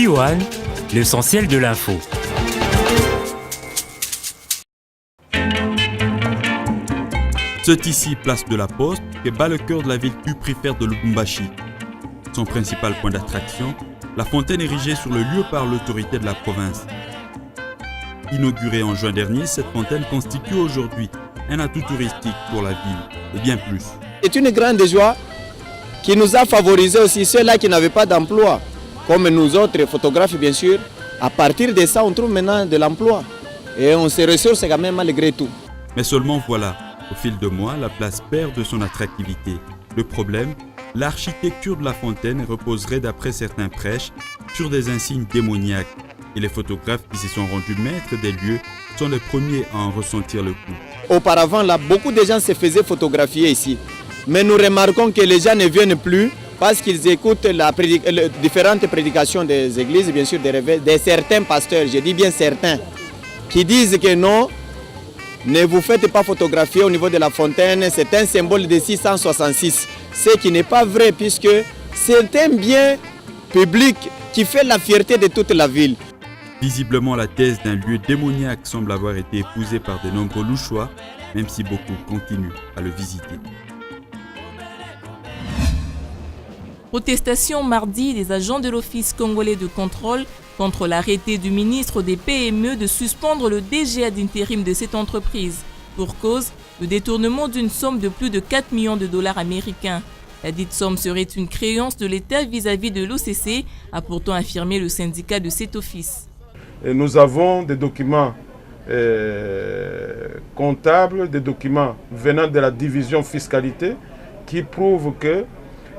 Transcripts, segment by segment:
Johan, l'essentiel de l'info. C'est ici, place de la Poste, que bat le cœur de la ville plus préfère de Lubumbashi. Son principal point d'attraction, la fontaine érigée sur le lieu par l'autorité de la province. Inaugurée en juin dernier, cette fontaine constitue aujourd'hui un atout touristique pour la ville, et bien plus. C'est une grande joie qui nous a favorisé aussi ceux-là qui n'avaient pas d'emploi, comme nous autres photographes bien sûr. À partir de ça, on trouve maintenant de l'emploi et on se ressource quand même malgré tout. Mais seulement voilà, au fil de mois, la place perd de son attractivité. Le problème, l'architecture de la fontaine reposerait d'après certains prêches sur des insignes démoniaques. Et les photographes qui se sont rendus maîtres des lieux sont les premiers à en ressentir le coup. Auparavant, là, beaucoup de gens se faisaient photographier ici. Mais nous remarquons que les gens ne viennent plus parce qu'ils écoutent les différentes prédications des églises, bien sûr, des certains pasteurs, je dis bien certains, qui disent que non, ne vous faites pas photographier au niveau de la fontaine, c'est un symbole de 666. Ce qui n'est pas vrai puisque c'est un bien public qui fait la fierté de toute la ville. Visiblement, la thèse d'un lieu démoniaque semble avoir été épousée par de nombreux louchois, même si beaucoup continuent à le visiter. Protestation mardi des agents de l'Office congolais de contrôle contre l'arrêté du ministre des PME de suspendre le DGA d'intérim de cette entreprise. Pour cause, le détournement d'une somme de plus de 4 millions de dollars américains. La dite somme serait une créance de l'État vis-à-vis de l'OCC, a pourtant affirmé le syndicat de cet office. Et nous avons des documents comptables, des documents venant de la division fiscalité qui prouvent que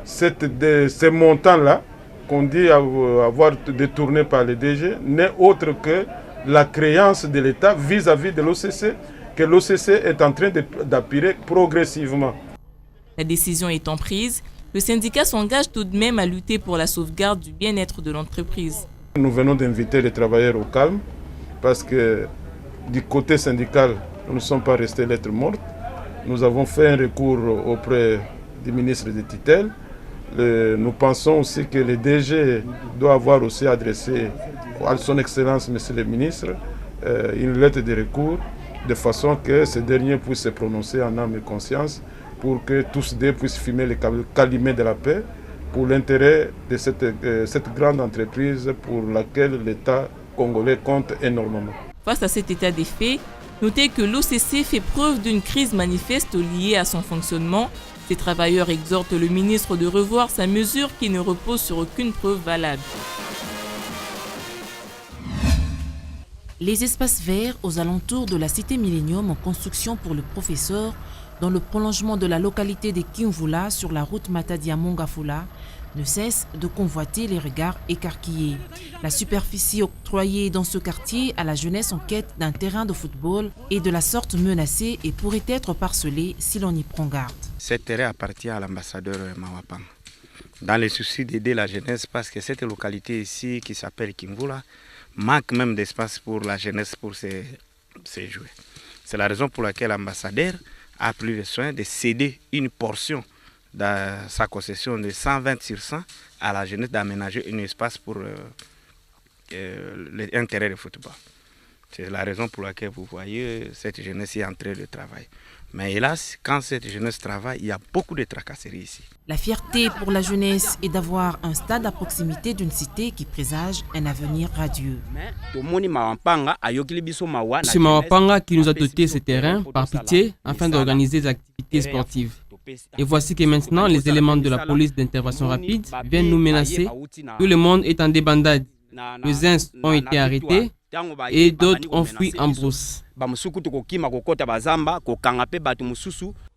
ces montants-là qu'on dit avoir détourné par le DG n'est autre que la créance de l'État vis-à-vis de l'OCC, que l'OCC est en train d'appuyer progressivement. La décision étant prise, le syndicat s'engage tout de même à lutter pour la sauvegarde du bien-être de l'entreprise. Nous venons d'inviter les travailleurs au calme parce que du côté syndical, nous ne sommes pas restés lettres mortes. Nous avons fait un recours auprès du ministre de tutelle. Nous pensons aussi que le DG doit avoir aussi adressé à son Excellence, Monsieur le ministre, une lettre de recours de façon que ce dernier puisse se prononcer en âme et conscience pour que tous deux puissent fumer le calumet de la paix pour l'intérêt de cette grande entreprise pour laquelle l'État congolais compte énormément. Face à cet état des faits, notez que l'OCC fait preuve d'une crise manifeste liée à son fonctionnement. Ces travailleurs exhortent le ministre de revoir sa mesure qui ne repose sur aucune preuve valable. Les espaces verts aux alentours de la cité Millennium en construction pour le professeur dans le prolongement de la localité de Kimvula sur la route Matadi-Mongafula ne cessent de convoiter les regards écarquillés. La superficie octroyée dans ce quartier à la jeunesse en quête d'un terrain de football est de la sorte menacée et pourrait être parcelée si l'on y prend garde. Ce terrain appartient à l'ambassadeur Mawapang. Dans le souci d'aider la jeunesse, parce que cette localité ici, qui s'appelle Kimvula, manque même d'espace pour la jeunesse pour se jouer. C'est la raison pour laquelle l'ambassadeur a pris le soin de céder une portion de sa concession de 120 sur 100 à la jeunesse d'aménager un espace pour l'intérêt de football. C'est la raison pour laquelle vous voyez cette jeunesse est en train de travailler. Mais hélas, quand cette jeunesse travaille, il y a beaucoup de tracasseries ici. La fierté pour la jeunesse est d'avoir un stade à proximité d'une cité qui présage un avenir radieux. C'est Mawapanga qui nous a doté ces terrains par pitié afin d'organiser des activités sportives. Et voici que maintenant les éléments de la police d'intervention rapide viennent nous menacer. Tout le monde est en débandade. Les uns ont été arrêtés et d'autres ont fui en brousse.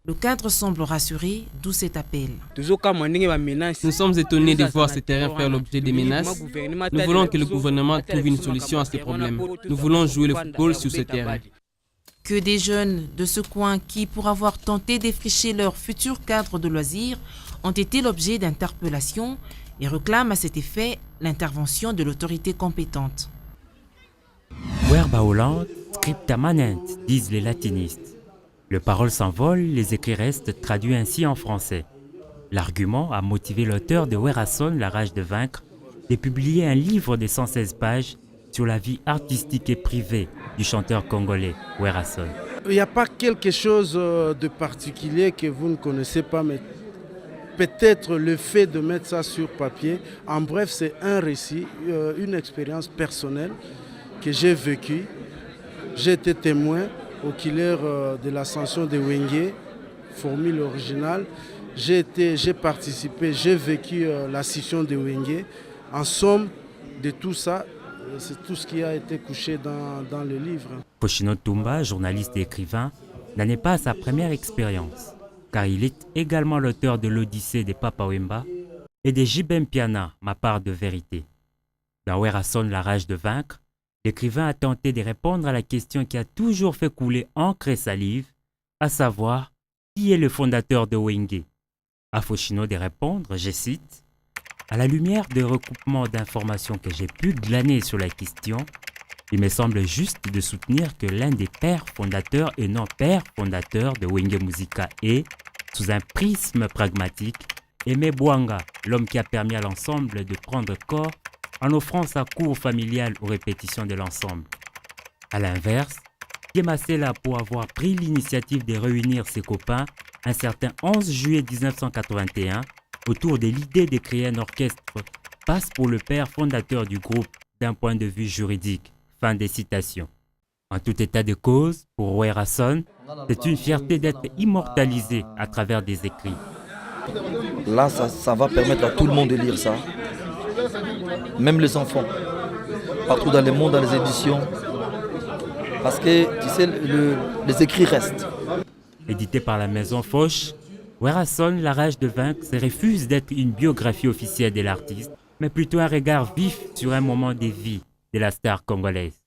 Le cadre semble rassuré, d'où cet appel. Nous sommes étonnés de voir ces terrains faire l'objet des menaces. Nous voulons que le gouvernement trouve une solution à ces problèmes. Nous voulons jouer le football sur ces terrains. Que des jeunes de ce coin qui, pour avoir tenté d'effricher leur futur cadre de loisirs, ont été l'objet d'interpellations et réclament à cet effet l'intervention de l'autorité compétente. Werba Hollande, scripta manent, disent les latinistes. Le parole s'envole, les écrits restent traduits ainsi en français. L'argument a motivé l'auteur de Werason, La rage de vaincre, de publier un livre de 116 pages sur la vie artistique et privée du chanteur congolais Werrason. Il n'y a pas quelque chose de particulier que vous ne connaissez pas, mais peut-être le fait de mettre ça sur papier. En bref, c'est un récit, une expérience personnelle que j'ai vécue. J'ai été témoin oculaire de l'ascension de Wenge, formule originale. J'ai participé, j'ai vécu la scission de Wenge. En somme de tout ça, c'est tout ce qui a été couché dans le livre. Foshino Tumba, journaliste et écrivain, n'en est pas à sa première expérience, car il est également l'auteur de l'Odyssée des Papa Wemba et de Jibem Piana, Ma part de vérité. Dans Werrason, La rage de vaincre, l'écrivain a tenté de répondre à la question qui a toujours fait couler encre et salive, à savoir, qui est le fondateur de Wenge? À Foshino de répondre, je cite, « À la lumière des recoupements d'informations que j'ai pu glaner sur la question, il me semble juste de soutenir que l'un des pères fondateurs et non père fondateur de Wenge Musica est, sous un prisme pragmatique, Aimé Bwanga, l'homme qui a permis à l'ensemble de prendre corps en offrant sa cour familiale aux répétitions de l'ensemble. À l'inverse, Diema Sela, pour avoir pris l'initiative de réunir ses copains un certain 11 juillet 1981 autour de l'idée de créer un orchestre, passe pour le père fondateur du groupe d'un point de vue juridique. » Fin des citations. En tout état de cause, pour Werrason, c'est une fierté d'être immortalisé à travers des écrits. Là, ça va permettre à tout le monde de lire ça, même les enfants, partout dans le monde, dans les éditions, parce que, tu sais, les écrits restent. Édité par la maison Foch, Werrason, La rage de vaincre se refuse d'être une biographie officielle de l'artiste, mais plutôt un regard vif sur un moment de vie de la star congolaise.